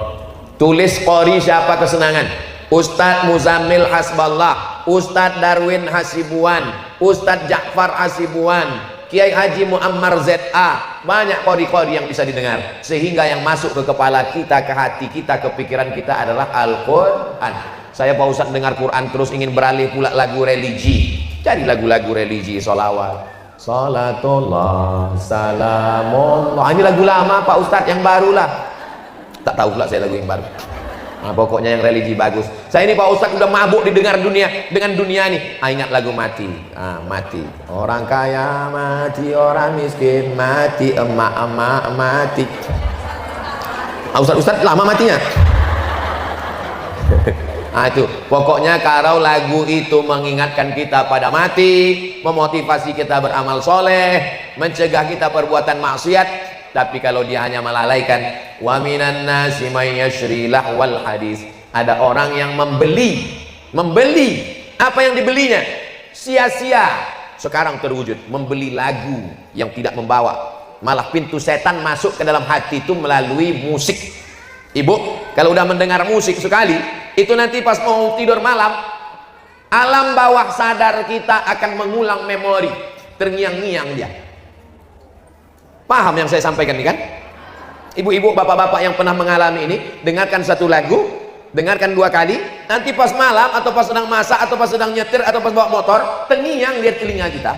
tulis qori siapa kesenangan, Ustadz Muzammil Hasballah, Ustadz Darwin Hasibuan, Ustadz Ja'far Hasibuan, Kiai Haji Muammar ZA. Banyak qori-qori yang bisa didengar, sehingga yang masuk ke kepala kita, ke hati kita, ke pikiran kita adalah Al-Quran. Saya Pak Ustadz dengar Quran terus ingin beralih pula lagu religi, cari lagu-lagu religi, sholawat, salatullah, salamullah. Ini lagu lama Pak Ustadz, yang baru lah tak tahu pula saya lagu yang baru. Nah, pokoknya yang religi bagus. Saya ini Pak Ustadz udah mabuk didengar dunia, dengan dunia nih. Ingat lagu mati. Mati. Orang kaya mati, orang miskin mati, emak-emak mati. Ustadz lama matinya. Nah itu, pokoknya kalau lagu itu mengingatkan kita pada mati, memotivasi kita beramal soleh, mencegah kita perbuatan maksiat. Tapi kalau dia hanya melalaikan, wa minan nasi may yashri lahwal hadis, ada orang yang membeli apa yang dibelinya sia-sia. Sekarang terwujud membeli lagu yang tidak membawa, malah pintu setan masuk ke dalam hati itu melalui musik. Ibu, kalau udah mendengar musik sekali, itu nanti pas mau tidur malam, alam bawah sadar kita akan mengulang memori, terngiang-ngiang dia. Paham yang saya sampaikan ini kan? Ibu-ibu, bapak-bapak yang pernah mengalami ini, dengarkan satu lagu, dengarkan 2 kali, nanti pas malam atau pas sedang masak atau pas sedang nyetir atau pas bawa motor, terngiang lihat telinga kita.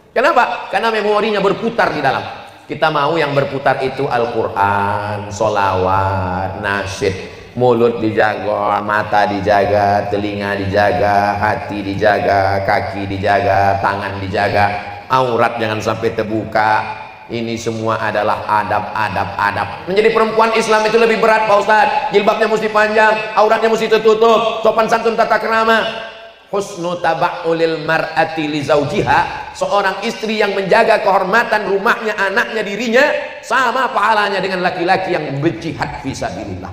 Kenapa? Karena memorinya berputar di dalam. Kita mau yang berputar itu Al-Quran, solawat, nasyid. Mulut dijaga, mata dijaga, telinga dijaga, hati dijaga, kaki dijaga, tangan dijaga, aurat jangan sampai terbuka. Ini semua adalah adab. Menjadi perempuan Islam itu lebih berat Pak Ustadz. Jilbabnya mesti panjang, auratnya mesti tertutup, sopan santun tata krama. Husnu taba'ulil mar'ati li zawjiha, seorang istri yang menjaga kehormatan rumahnya, anaknya, dirinya, sama pahalanya dengan laki-laki yang berjihad fisabilillah.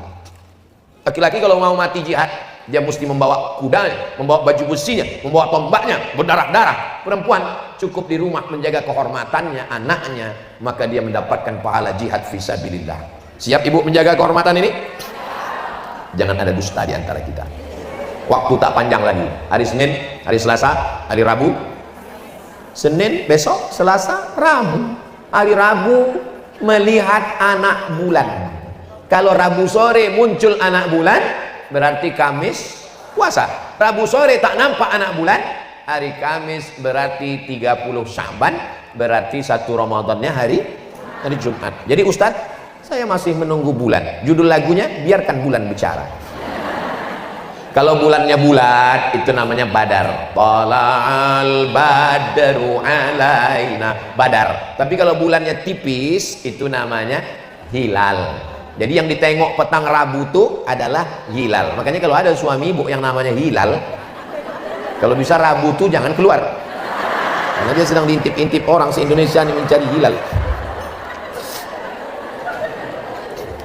Laki-laki kalau mau mati jihad, dia mesti membawa kudanya, membawa baju besinya, membawa tombaknya, berdarah-darah. Perempuan cukup di rumah menjaga kehormatannya, anaknya, maka dia mendapatkan pahala jihad fisabilillah. Siap ibu menjaga kehormatan ini? Jangan ada dusta di antara kita. Waktu tak panjang lagi, hari Senin, hari Selasa, hari Rabu. Senin, besok, Selasa, Rabu. Hari Rabu melihat anak bulan. Kalau Rabu sore muncul anak bulan, berarti Kamis puasa. Rabu sore tak nampak anak bulan, hari Kamis berarti 30 Syaban, berarti 1 Ramadannya hari Jumat. Jadi Ustadz, saya masih menunggu bulan. Judul lagunya biarkan bulan bicara. Kalau bulannya bulat, itu namanya badar. Tala'al badru alaina, badar. Tapi kalau bulannya tipis, itu namanya hilal. Jadi yang ditengok petang Rabu itu adalah hilal. Makanya kalau ada suami ibu yang namanya hilal, kalau bisa Rabu itu jangan keluar, karena dia sedang diintip-intip orang se-Indonesia ini mencari hilal.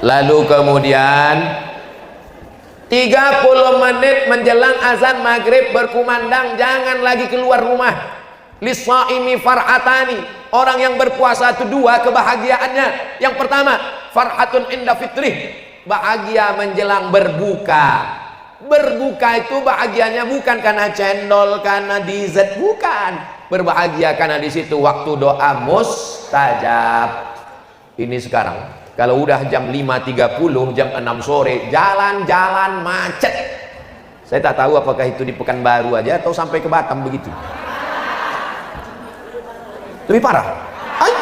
Lalu kemudian 30 menit menjelang azan maghrib berkumandang, jangan lagi keluar rumah. Lisaimi far'atani, orang yang berpuasa itu 2 kebahagiaannya. Yang pertama, farhatun inda fitrih, bahagia menjelang berbuka. Berbuka itu bahagianya bukan karena cendol, karena dessert, bukan. Berbahagia karena di situ waktu doa mustajab. Ini sekarang kalau udah jam 5.30, jam 6 sore, jalan-jalan macet. Saya tak tahu apakah itu di Pekanbaru aja atau sampai ke Batam begitu. Lebih parah. Ay.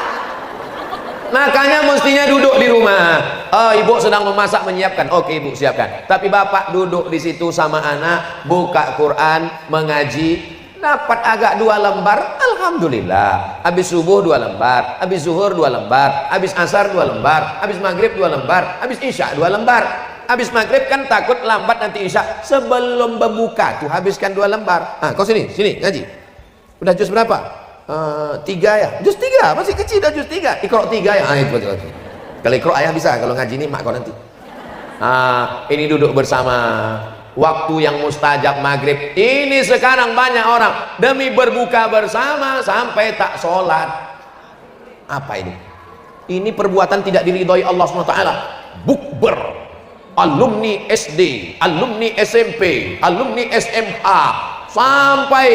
Makanya mestinya duduk di rumah. Oh, ibu sedang memasak, menyiapkan. Oke, ibu siapkan. Tapi bapak duduk di situ sama anak, buka Quran, mengaji. Dapat agak 2 lembar, alhamdulillah. Habis subuh 2 lembar, habis zuhur 2 lembar, habis asar 2 lembar, habis maghrib 2 lembar, habis isya 2 lembar. Habis maghrib kan takut lambat nanti isya, sebelum berbuka tuh habiskan 2 lembar. Ah, kau sini ngaji. Udah juz berapa? 3 ya. Juz 3, masih kecil dah juz 3. Iqra 3 ya. Ah, itu betul. Kalau Iqra ayah bisa, kalau ngaji ini mak kau nanti. Ah, ini duduk bersama. Waktu yang mustajab maghrib ini sekarang banyak orang demi berbuka bersama sampai tak sholat. Apa ini? Ini perbuatan tidak diridhoi Allah SWT. Bukber, alumni SD, alumni SMP, alumni SMA, sampai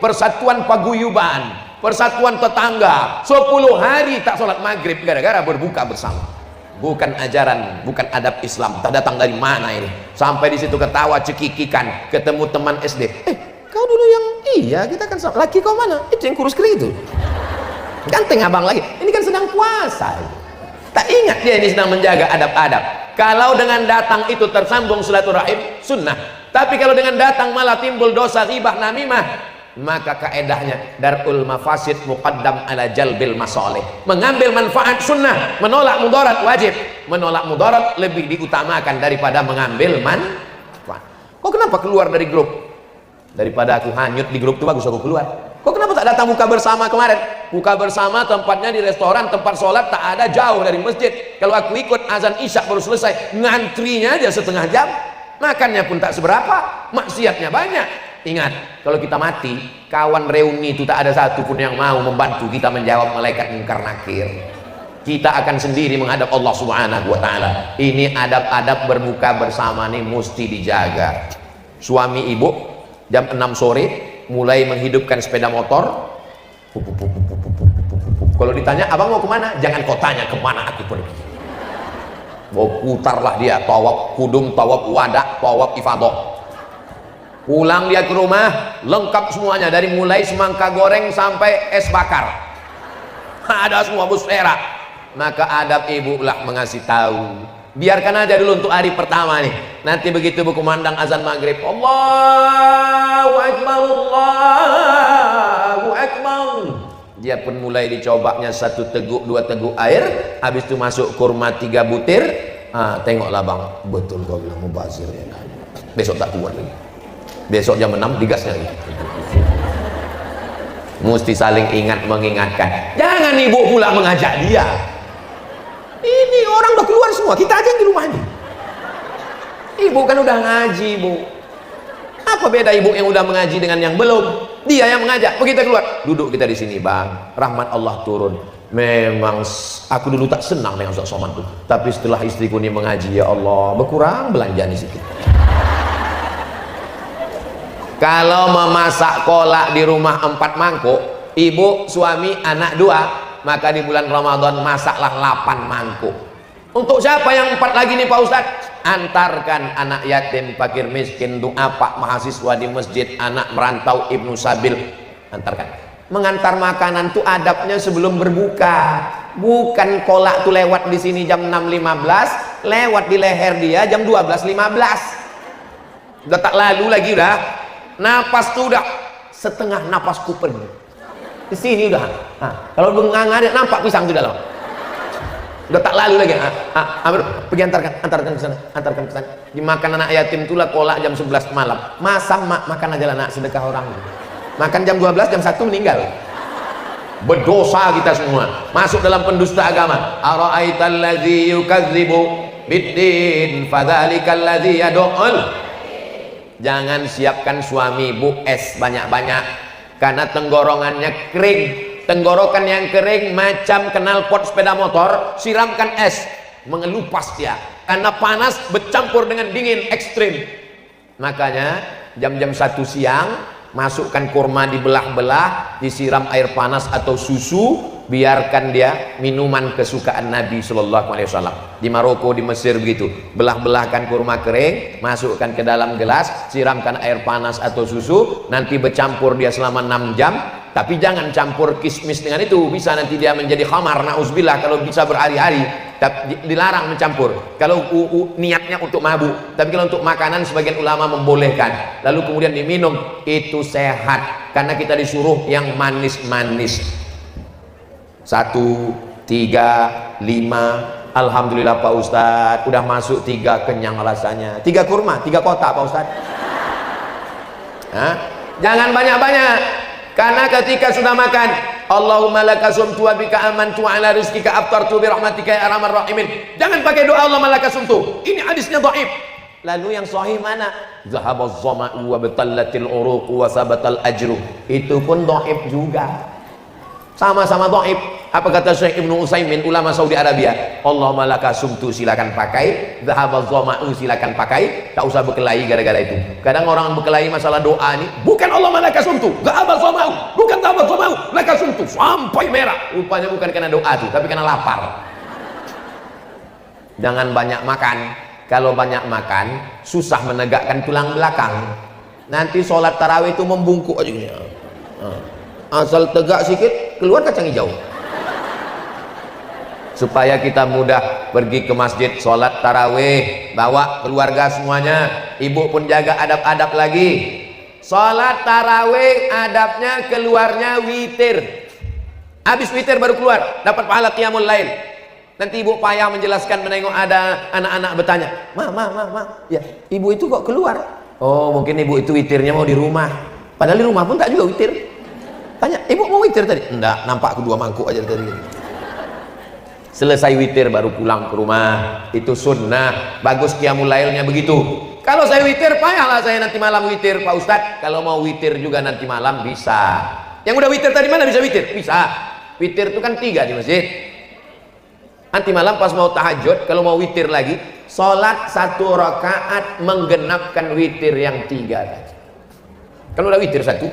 persatuan paguyuban, persatuan tetangga, 10 hari tak sholat maghrib gara-gara berbuka bersama. Bukan ajaran, bukan adab Islam. Tak datang dari mana ini? Sampai di situ ketawa cekikikan, ketemu teman SD. Kau dulu yang iya, kita kan laki kau mana? Itu yang kurus kering itu. Ganteng abang lagi. Ini kan sedang puasa. Tak ingat dia ini sedang menjaga adab-adab. Kalau dengan datang itu tersambung silaturahim, sunnah. Tapi kalau dengan datang malah timbul dosa ghibah namimah, maka kaedahnya darul mafasid muqaddam ala jalbil masalih. Mengambil manfaat sunnah, menolak mudarat wajib. Menolak mudarat lebih diutamakan daripada mengambil manfaat. Kok kenapa keluar dari grup? Daripada aku hanyut di grup itu bagus aku keluar. Kok kenapa tak datang buka bersama kemarin? Buka bersama tempatnya di restoran, tempat sholat tak ada, jauh dari masjid. Kalau aku ikut azan isya baru selesai, ngantrinya aja setengah jam, makannya pun tak seberapa, maksiatnya banyak. Ingat, kalau kita mati, kawan reuni itu tak ada satu pun yang mau membantu kita menjawab malaikat mungkar nakir. Kita akan sendiri menghadap Allah Subhanahu wa Ta'ala. Ini adab-adab berbuka bersama nih mesti dijaga. Suami ibu jam 6 sore mulai menghidupkan sepeda motor. Kalau ditanya abang mau kemana, jangan kau tanya kemana aku pergi. Mau putarlah dia, tawaf kudum, tawaf wadah, tawaf ifadah. Pulang dia ke rumah lengkap semuanya, dari mulai semangka goreng sampai es bakar ada semua busfera. Maka adab ibu lah mengasih tahu. Biarkan aja dulu untuk hari pertama nih, nanti begitu berkumandang azan maghrib, Allahu Akbar, Allahu Akbar, dia pun mulai dicobanya 1 teguk 2 teguk air, habis itu masuk kurma 3 butir. Tengoklah bang, betul kau bilang mubazir ya kan? Besok tak kuat lagi, besok jam 6 digasnya lagi. Mesti saling ingat mengingatkan. Jangan ibu pula mengajak dia. Ini orang udah keluar semua, kita aja yang di rumah ini. Ibu kan udah ngaji, Bu. Apa beda ibu yang udah mengaji dengan yang belum? Dia yang mengajak. Begitu keluar, duduk kita di sini, Bang. Rahmat Allah turun. Memang aku dulu tak senang dengan Ustaz Somad tuh, tapi setelah istriku ini mengaji, ya Allah, berkurang belanjaan sedikit. Kalau memasak kolak di rumah 4 mangkuk, ibu, suami, anak 2, maka di bulan Ramadan masaklah 8 mangkuk. Untuk siapa yang 4 lagi nih Pak Ustadz? Antarkan anak yatim, fakir miskin, doa Pak mahasiswa di masjid, anak merantau, ibnu sabil, antarkan. Mengantar makanan tuh adabnya sebelum berbuka. Bukan kolak tuh lewat di sini jam 6.15, lewat di leher dia jam 12.15. Udah tak lalu lagi udah. Napas tuh udah setengah napasku pergi. Di sini udah. Kalau bengang ada nampak pisang di dalam. Udah tak lalu lagi. Pergi antarkan ke sana, antarkan ke sana. Dimakan anak yatim itulah kolak jam 11 malam. Masa makan aja lah nak, sedekah orang. Makan jam 12, jam 1 meninggal. Berdosa kita semua. Masuk dalam pendusta agama. Ara'aital ladzi yukadzibu biddin fadzalikal ladzi yad'ul. Jangan siapkan suami bu es banyak-banyak, karena tenggorokannya kering. Tenggorokan yang kering macam knalpot sepeda motor, siramkan es, mengelupas dia, karena panas bercampur dengan dingin ekstrim. Makanya jam-jam 1 siang masukkan kurma dibelah-belah, disiram air panas atau susu, biarkan dia minuman kesukaan Nabi Shallallahu Alaihi Wasallam. Di Maroko, di Mesir begitu, belah-belahkan kurma kering, masukkan ke dalam gelas, siramkan air panas atau susu, nanti bercampur dia selama 6 jam. Tapi jangan campur kismis dengan itu, bisa nanti dia menjadi khamar, na'udzubillah, kalau bisa berhari-hari. Dilarang mencampur kalau niatnya untuk mabuk. Tapi kalau untuk makanan sebagian ulama membolehkan, lalu kemudian diminum, itu sehat, karena kita disuruh yang manis-manis. 1, 3, 5. Alhamdulillah Pak Ustadz, udah masuk 3, kenyang rasanya. 3 kurma, 3 kotak Pak Ustadz. Jangan banyak-banyak, karena ketika sudah makan, Allahumma laka sumtu wa bika amantu ala rizkika aftartu bi rahmatika ya arhamar rahimin. Jangan pakai doa Allahumma laka sumtu, ini hadisnya dhaif. Lalu yang sahih mana? Zahabaz zama'u wa batallatil uruq wa sabatal ajru. Itu pun dhaif juga. Sama-sama dhaif. Apa kata Syekh Ibnu Utsaimin, ulama Saudi Arabia? Allahumma laka sumtu, silakan pakai. Zahabaz zama'u, silakan pakai. Tak usah berkelahi gara-gara itu. Kadang orang berkelahi masalah doa ini, bukan Allahumma laka sumtu, zahabaz zama'u, bukan zahabaz zama'u, laka sumtu, sampai merah. Rupanya bukan karena doa itu, tapi karena lapar. Jangan banyak makan. Kalau banyak makan, susah menegakkan tulang belakang. Nanti sholat tarawih itu membungkuk aja. Asal tegak sedikit, keluar kacang hijau. Supaya kita mudah pergi ke masjid sholat tarawih, bawa keluarga semuanya. Ibu pun jaga adab-adab lagi. Sholat tarawih adabnya keluarnya witir. Habis witir baru keluar, dapat pahala qiyamul lail. Nanti ibu payah menjelaskan, menengok ada anak-anak bertanya, ma, ya ibu itu kok keluar? Oh, mungkin ibu itu witirnya mau di rumah, padahal di rumah pun tak juga witir. Tanya, ibu mau witir tadi? Enggak, nampak aku 2 mangkuk aja tadi. Selesai witir baru pulang ke rumah, itu sunnah. Bagus qiyamul lailnya begitu. Kalau saya witir, payahlah saya nanti malam witir, Pak Ustadz. Kalau mau witir juga nanti malam bisa. Yang udah witir tadi mana bisa witir? Bisa. Witir itu kan 3 di masjid. Nanti malam pas mau tahajud, kalau mau witir lagi, sholat 1 rakaat menggenapkan witir yang 3 tadi. Kalau udah witir 1,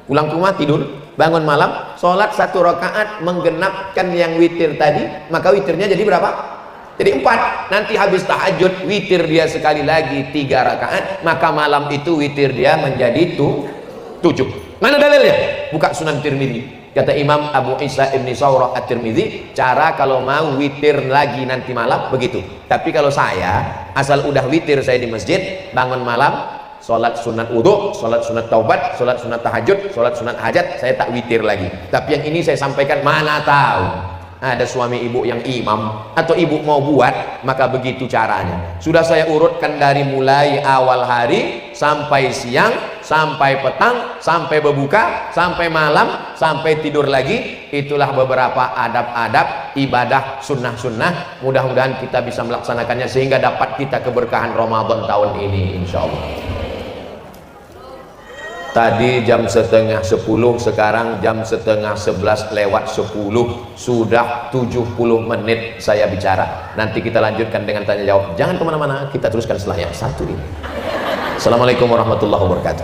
pulang ke rumah tidur, bangun malam, sholat 1 rakaat menggenapkan yang witir tadi, maka witirnya jadi berapa? Jadi 4. Nanti habis tahajud, witir dia sekali lagi 3 rakaat, maka malam itu witir dia menjadi 7. Mana dalilnya? Buka Sunan Tirmidzi. Kata Imam Abu Isa Ibn Sawrah At-Tirmidzi, cara kalau mau witir lagi nanti malam begitu. Tapi kalau saya, asal udah witir saya di masjid, bangun malam, sholat sunat wudhu, sholat sunat taubat, sholat sunat tahajud, sholat sunat hajat, saya tak witir lagi. Tapi yang ini saya sampaikan, mana tahu ada suami ibu yang imam atau ibu mau buat, maka begitu caranya. Sudah saya urutkan dari mulai awal hari sampai siang, sampai petang, sampai berbuka, sampai malam, sampai tidur lagi. Itulah beberapa adab-adab ibadah sunnah-sunnah. Mudah-mudahan kita bisa melaksanakannya sehingga dapat kita keberkahan Ramadan tahun ini, insya Allah. Tadi jam 9:30, sekarang jam 10:30 lewat 10. Sudah 70 menit saya bicara. Nanti kita lanjutkan dengan tanya jawab. Jangan kemana-mana, kita teruskan setelah yang satu ini. Assalamualaikum warahmatullahi wabarakatuh.